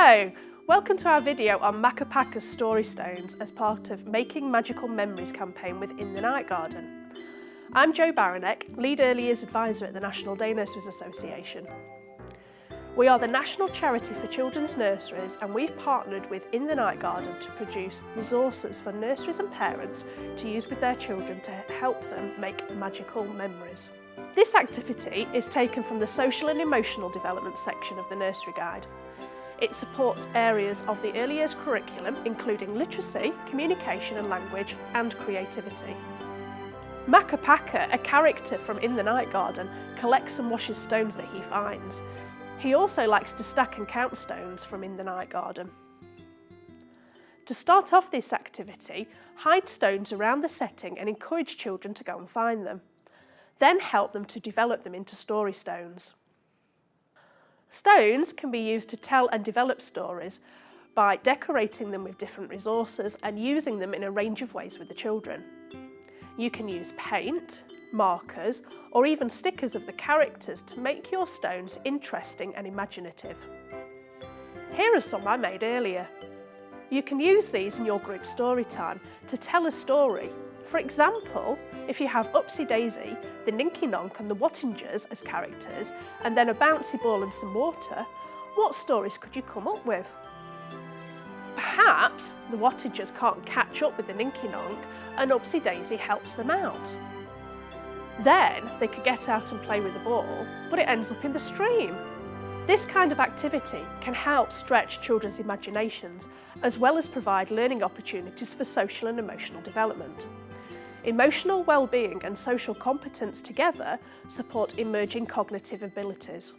Hello, welcome to our video on Makka Pakka story stones as part of Making Magical Memories campaign with In the Night Garden. I'm Jo Baranek, Lead Early Years Advisor at the National Day Nurseries Association. We are the national charity for children's nurseries and we've partnered with In the Night Garden to produce resources for nurseries and parents to use with their children to help them make magical memories. This activity is taken from the Social and Emotional Development section of the Nursery Guide. It supports areas of the early years curriculum including literacy, communication and language and creativity. Makka Pakka, a character from In the Night Garden, collects and washes stones that he finds. He also likes to stack and count stones from In the Night Garden. To start off this activity, hide stones around the setting and encourage children to go and find them. Then help them to develop them into story stones. Stones can be used to tell and develop stories by decorating them with different resources and using them in a range of ways with the children. You can use paint, markers, or even stickers of the characters to make your stones interesting and imaginative. Here are some I made earlier. You can use these in your group story time to tell a story. For example, if you have Upsy Daisy, the Ninky Nonk and the Wattingers as characters, and then a bouncy ball and some water, what stories could you come up with? Perhaps the Wattingers can't catch up with the Ninky Nonk and Upsy Daisy helps them out. Then they could get out and play with the ball, but it ends up in the stream. This kind of activity can help stretch children's imaginations, as well as provide learning opportunities for social and emotional development. Emotional well-being and social competence together support emerging cognitive abilities.